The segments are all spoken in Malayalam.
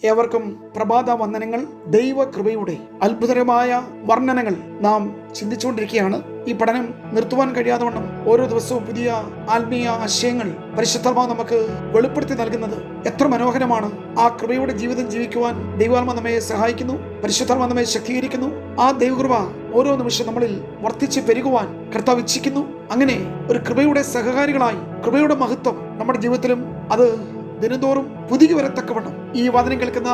ഏവർക്കും പ്രഭാത വന്ദനങ്ങൾ. ദൈവകൃപയുടെ അത്ഭുതകരമായ വർണ്ണനകൾ നാം ചിന്തിച്ചുകൊണ്ടിരിക്കുകയാണ്. ഈ പഠനം നിർത്തുവാൻ കഴിയാതെ വണ്ണം ഓരോ ദിവസവും പുതിയ ആത്മീയ ആശയങ്ങൾ പരിശുദ്ധാത്മാവ് നമുക്ക് വെളിപ്പെടുത്തി നൽകുന്നത് എത്ര മനോഹരമാണ്. ആ കൃപയുടെ ജീവിതം ജീവിക്കുവാൻ ദൈവാത്മാവ് നമ്മെ സഹായിക്കുന്നു, പരിശുദ്ധാത്മാവ് നമ്മെ ശക്തീകരിക്കുന്നു. ആ ദൈവകൃപ ഓരോ നിമിഷം നമ്മളിൽ വർദ്ധിച്ച് പെരുകുവാൻ കർത്താവ് ഇച്ഛിക്കുന്നു. അങ്ങനെ ഒരു കൃപയുടെ സഹകാരികളായി കൃപയുടെ മഹത്വം നമ്മുടെ ജീവിതത്തിലും അത് ദിനംതോറും പുതുകി വരത്തക്കവണ്ണം ഈ വചനം കേൾക്കുന്ന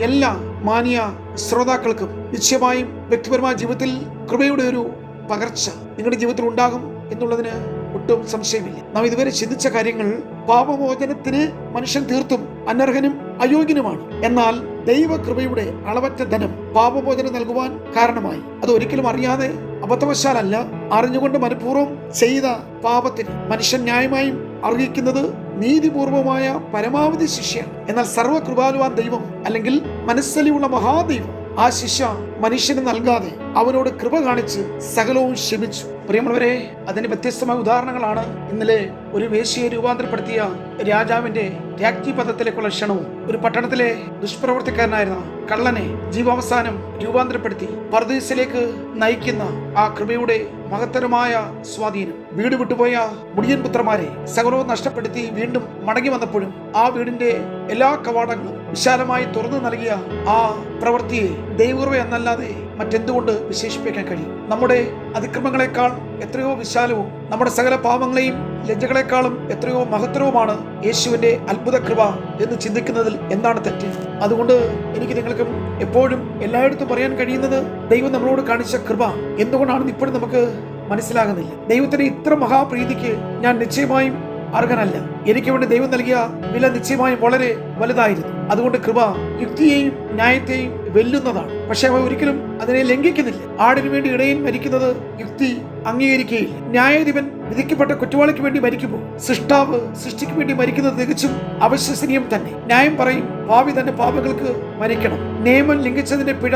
എല്ലാ മാന്യ ശ്രോതാക്കൾക്കും നിശ്ചയമായും വ്യക്തിപരമായ ജീവിതത്തിൽ കൃപയുടെ ഒരു പകർച്ച നിങ്ങളുടെ ജീവിതത്തിൽ ഉണ്ടാകും എന്നുള്ളതിന് ഒട്ടും സംശയമില്ല. നാം ഇതുവരെ ചിന്തിച്ച കാര്യങ്ങൾ പാപമോചനത്തിന് മനുഷ്യൻ തീർത്തും അനർഹനും അയോഗ്യനുമാണ്. എന്നാൽ ദൈവകൃപയുടെ അളവറ്റ ധനം പാപമോചനം നൽകുവാൻ കാരണമായി. അത് ഒരിക്കലും അറിയാതെ അബദ്ധവശാലല്ല, അറിഞ്ഞുകൊണ്ട് മനഃപൂർവ്വം ചെയ്ത പാപത്തിന് മനുഷ്യൻ ന്യായമായും അർഹിക്കുന്നത് നീതിപൂർവമായ പരമാവധി ശിക്ഷയാണ്. എന്നാൽ സർവ്വകൃപാലുവാൻ ദൈവം അല്ലെങ്കിൽ മനസ്സലിയുള്ള മഹാദൈവം ആ ശിക്ഷ മനുഷ്യന് നൽകാതെ അവനോട് കൃപ കാണിച്ച് സകലവും ക്ഷമിച്ചു. പ്രിയമുള്ളവരെ, അതിന്റെ വ്യത്യസ്തമായ ഉദാഹരണങ്ങളാണ് ഇന്നലെ ഒരു വേശ്യയെ രൂപാന്തരപ്പെടുത്തിയ രാജാവിന്റെ രാജ്ഞിപദത്തിലേക്കുള്ള ക്ഷണവും ഒരു പട്ടണത്തിലെ ദുഷ്പ്രവർത്തിക്കാരനായിരുന്ന കള്ളനെ ജീവാവസാനം രൂപാന്തരപ്പെടുത്തി പർദീസിലേക്ക് നയിക്കുന്ന ആ കൃപയുടെ മഹത്തരമായ സ്വാധീനം. വീട് വിട്ടുപോയ മുടിയൻ പുത്രന്മാരെ സകലവും നഷ്ടപ്പെടുത്തി വീണ്ടും മടങ്ങി വന്നപ്പോഴും ആ വീടിന്റെ എല്ലാ കവാടങ്ങളും വിശാലമായി തുറന്നു നൽകിയ ആ പ്രവൃത്തിയെ ദൈവകൃപ എന്നല്ലാതെ മറ്റെന്തുകൊണ്ട് വിശേഷിപ്പിക്കാൻ കഴിയും? നമ്മുടെ അതിക്രമങ്ങളെക്കാൾ എത്രയോ വിശാലവും നമ്മുടെ സകല പാപങ്ങളെയും ലജ്ജകളെക്കാളും എത്രയോ മഹത്തരവുമാണ് യേശുവിന്റെ അത്ഭുത കൃപ എന്ന് ചിന്തിക്കുന്നതിൽ എന്താണ് തെറ്റ്? അതുകൊണ്ട് എനിക്ക് നിങ്ങൾക്കും എപ്പോഴും എല്ലായിടത്തും പറയാൻ കഴിയുന്നത് ദൈവം നമ്മളോട് കാണിച്ച കൃപ എന്തുകൊണ്ടാണെന്ന് ഇപ്പോഴും നമുക്ക് മനസ്സിലാകുന്നില്ല. ദൈവത്തിന് ഇത്ര മഹാപ്രീതിക്ക് ഞാൻ നിശ്ചയമായും അർഹനല്ല. എനിക്ക് വേണ്ടി ദൈവം നൽകിയ വില നിശ്ചയമായും വളരെ വലുതായിരുന്നു. അതുകൊണ്ട് കൃപ യുക്തിയെയും ന്യായത്തെയും വെല്ലുന്നതാണ്. പക്ഷെ അവ ഒരിക്കലും അതിനെ ലംഘിക്കുന്നില്ല. ആടിനു വേണ്ടി ഇടയൻ മരിക്കുന്നത് യുക്തി അംഗീകരിക്കുകയില്ല. ന്യായാധിപൻ വിധിക്കപ്പെട്ട കുറ്റവാളിക്ക് വേണ്ടി മരിക്കുമ്പോൾ സൃഷ്ടാവ് സൃഷ്ടിക്ക് വേണ്ടി മരിക്കുന്നത് തികച്ചും അവിശ്വസനീയം തന്നെ. ന്യായം പറയും, പാപി തന്റെ പാപങ്ങൾക്ക് മരിക്കണം, നിയമം ലംഘിച്ചതിന്റെ പിഴ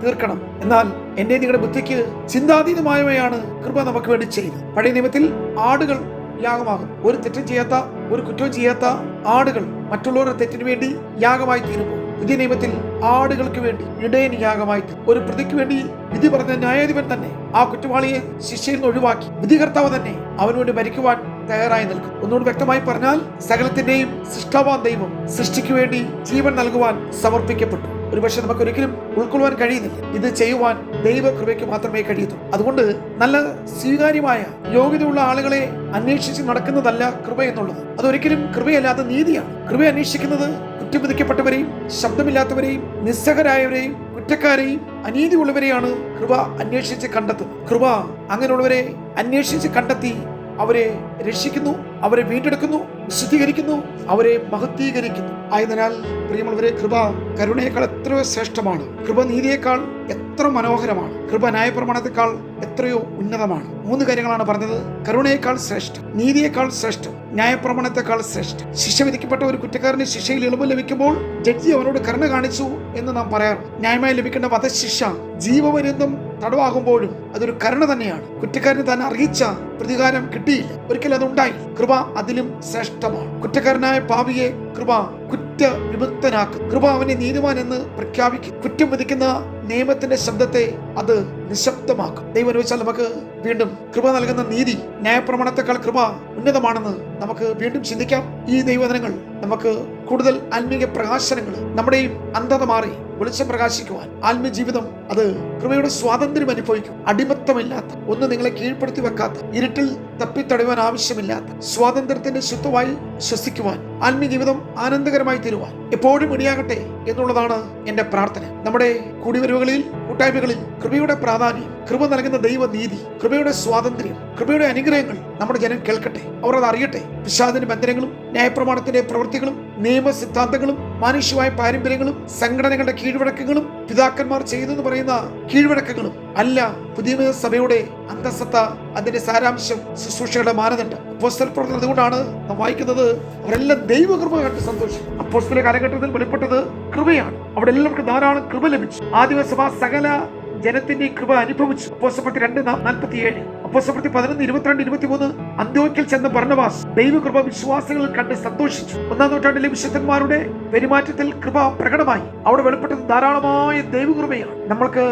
തീർക്കണം. എന്നാൽ എന്റെ നിങ്ങളുടെ ബുദ്ധിക്ക് ചിന്താതീതമായവയാണ് കൃപ നമുക്ക് വേണ്ടി ചെയ്തത്. പഴയ നിയമത്തിൽ ആടുകൾ യാഗമാകും. ഒരു തെറ്റും ചെയ്യാത്ത, ഒരു കുറ്റവും ചെയ്യാത്ത ആടുകൾ മറ്റുള്ളവരുടെ തെറ്റിന് വേണ്ടി യാഗമായി തീരുമ്പോൾ പുതിയ നിയമത്തിൽ ആടുകൾക്ക് വേണ്ടി ഇടയൻ യാഗമായി തീരും. ഒരു പ്രതിക്ക് വേണ്ടി വിധി പറഞ്ഞ ന്യായാധിപൻ തന്നെ ആ കുറ്റവാളിയെ ശിക്ഷയിൽ നിന്ന് ഒഴിവാക്കി വിധികർത്താവ് തന്നെ അവന് വേണ്ടി മരിക്കുവാൻ തയ്യാറായി നിൽക്കും. ഒന്നുകൂടി വ്യക്തമായി പറഞ്ഞാൽ സകലത്തിന്റെയും സൃഷ്ടാവാൻ ദൈവം സൃഷ്ടിക്ക് വേണ്ടി ജീവൻ നൽകുവാൻ സമർപ്പിക്കപ്പെട്ടു. ഒരുപക്ഷെ നമുക്ക് ഒരിക്കലും ഉൾക്കൊള്ളുവാൻ കഴിയുന്നില്ല. ഇത് ചെയ്യുവാൻ ദൈവകൃപയ്ക്ക് മാത്രമേ കഴിയത്തുള്ളൂ. അതുകൊണ്ട് നല്ല സ്വീകാര്യമായ യോഗ്യതയുള്ള ആളുകളെ അന്വേഷിച്ച് നടക്കുന്നതല്ല കൃപ എന്നുള്ളത്. അതൊരിക്കലും കൃപയല്ല, അത് നീതിയാണ്. കൃപ അന്വേഷിക്കുന്നത് കുറ്റം വിധിക്കപ്പെട്ടവരെയും ശബ്ദമില്ലാത്തവരെയും നിസ്സഹരായവരെയും കുറ്റക്കാരെയും അനീതിയുള്ളവരെയാണ് കൃപ അന്വേഷിച്ച് കണ്ടെത്തുന്നത്. കൃപ അങ്ങനെയുള്ളവരെ അന്വേഷിച്ച് കണ്ടെത്തി അവരെ രക്ഷിക്കുന്നു, അവരെ വീണ്ടെടുക്കുന്നു, വിശുദ്ധീകരിക്കുന്നു, അവരെ മഹത്വീകരിക്കുന്നു. ആയതിനാൽ പ്രിയമുള്ളവരെ, കൃപ കരുണയേക്കാൾ എത്രയോ ശ്രേഷ്ഠമാണ്. കൃപ നീതിയേക്കാൾ എത്ര മനോഹരമാണ്. കൃപ ന്യായപ്രമാണത്തെക്കാൾ എത്രയോ ഉന്നതമാണ്. 3 കാര്യങ്ങളാണ് പറഞ്ഞത്. കരുണയേക്കാൾ ശ്രേഷ്ഠം, നീതിയേക്കാൾ ശ്രേഷ്ഠം, ന്യായപ്രമാണത്തെക്കാൾ ശ്രേഷ്ഠം. ശിക്ഷ വിധിക്കപ്പെട്ട ഒരു കുറ്റക്കാരന് ശിക്ഷയിൽ ഇളവ് ലഭിക്കുമ്പോൾ ജഡ്ജി അവനോട് കരുണ കാണിച്ചു എന്ന് നാം പറയാറ്. ന്യായമായി ലഭിക്കേണ്ട വധശിക്ഷ ജീവപര്യന്തം തടവാകുമ്പോഴും അതൊരു കരുണ തന്നെയാണ്. കുറ്റക്കാരന് താൻ അറിയിച്ച പ്രതികാരം കിട്ടിയില്ല, ഒരിക്കലും അതുണ്ടായി. കൃപ അതിലും ശ്രേഷ്ഠമാണ്. കുറ്റക്കാരനായ പാപിയെ കൃപ കുറ്റവിമുക്തനാക്കും. കൃപ അവനെ നീതിമാൻ എന്ന് പ്രഖ്യാപിക്കും. കുറ്റം വിധിക്കുന്ന നിയമത്തിന്റെ ശബ്ദത്തെ അത് നിശബ്ദമാക്കും. ദൈവം അനുവദിച്ചാൽ നമുക്ക് വീണ്ടും കൃപ നൽകുന്ന നീതി ന്യായപ്രമാണത്തെക്കാൾ കൃപ ഉന്നതമാണെന്ന് നമുക്ക് വീണ്ടും ചിന്തിക്കാം. ഈ ദൈവവചനങ്ങൾ നമുക്ക് കൂടുതൽ ആത്മീയ പ്രകാശനങ്ങൾ, നമ്മുടെയും അന്ധത മാറി വെളിച്ചം പ്രകാശിക്കുവാൻ, ആത്മീയ ജീവിതം അത് കൃപയുടെ സ്വാതന്ത്ര്യം അനുഭവിക്കും. അടിമത്തമില്ലാത്ത, ഒന്ന് നിങ്ങളെ കീഴ്പ്പെടുത്തി വെക്കാത്ത, ഇരുട്ടിൽ തപ്പിത്തടയുവാൻ ആവശ്യമില്ലാത്ത സ്വാതന്ത്ര്യത്തിന്റെ ശുദ്ധമായി ശ്വസിക്കുവാൻ, ആത്മീയ ജീവിതം ആനന്ദകരമായി തീരുവാൻ എപ്പോഴും ഇടയാകട്ടെ എന്നുള്ളതാണ് എന്റെ പ്രാർത്ഥന. നമ്മുടെ കൂടിവരവുകളിൽ, കൂട്ടായ്മകളിൽ കൃപയുടെ പ്രാധാന്യം, കൃപ നൽകുന്ന ദൈവനീതി, കൃപയുടെ സ്വാതന്ത്ര്യം, കൃപയുടെ അനുഗ്രഹങ്ങൾ നമ്മുടെ ജനം കേൾക്കട്ടെ, അവർ അത് അറിയട്ടെ. പിശാചിന്റെ ബന്ധനങ്ങളും ന്യായപ്രമാണത്തിന്റെ പ്രവൃത്തികളും നിയമ സിദ്ധാന്തങ്ങളും മാനുഷികമായ പാരമ്പര്യങ്ങളും സംഘടനകളുടെ കീഴ്വഴക്കങ്ങളും പിതാക്കന്മാർ ചെയ്തെന്ന് പറയുന്ന കീഴ്വഴക്കങ്ങളും അല്ല പുതിയ സഭയുടെ അന്തസത്ത, അതിന്റെ സാരാംശം, ശുശ്രൂഷയുടെ മാനദണ്ഡം. അപ്പോസ്തല പ്രവർത്തനം അതുകൊണ്ടാണ് നാം വായിക്കുന്നത്, അവരെല്ലാം ദൈവകൃപ കണ്ട് സന്തോഷിച്ചു. അപ്പോസ്തല കാലഘട്ടത്തിൽ വെളിപ്പെട്ടത് കൃപയാണ്. അവിടെ എല്ലാവർക്കും ധാരാളം കൃപ ലഭിച്ചു. ആദിമസഭ സകല ജനത്തിന്റെ ഈ കൃപ അനുഭവിച്ചു. അപ്പോസ്തലപ്രവൃത്തി 2:47, അപ്പോസ്തലപ്രവൃത്തി 11:22-23. അന്ത്യോക്യയിൽ ചെന്ന ബർന്നബാസ് ദൈവകൃപ വിശ്വാസികളിൽ കണ്ട് സന്തോഷിച്ചു. 1-ാം നൂറ്റാണ്ടിലെ വിശുദ്ധന്മാരുടെ പെരുമാറ്റത്തിൽ കൃപ പ്രകടമായി. അവിടെ വെളിപ്പെട്ടത് ധാരാളമായ ദൈവകൃപയാണ്. നമ്മൾക്ക്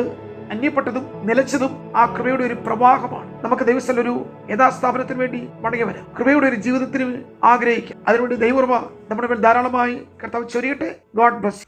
അന്യപ്പെട്ടതും നിലച്ചതും ആ കൃപയുടെ ഒരു പ്രവാഹമാണ്. നമുക്ക് ദൈവസ്ഥല ഒരു യഥാസ്ഥാപനത്തിന് വേണ്ടി മടങ്ങി വരാം. കൃപയുടെ ഒരു ജീവിതത്തിന് ആഗ്രഹിക്കാം. അതിനുവേണ്ടി ദൈവകൃപ നമ്മുടെ മേൽ ധാരാളമായി കർത്താവ് ചൊരിയട്ടെ. God bless.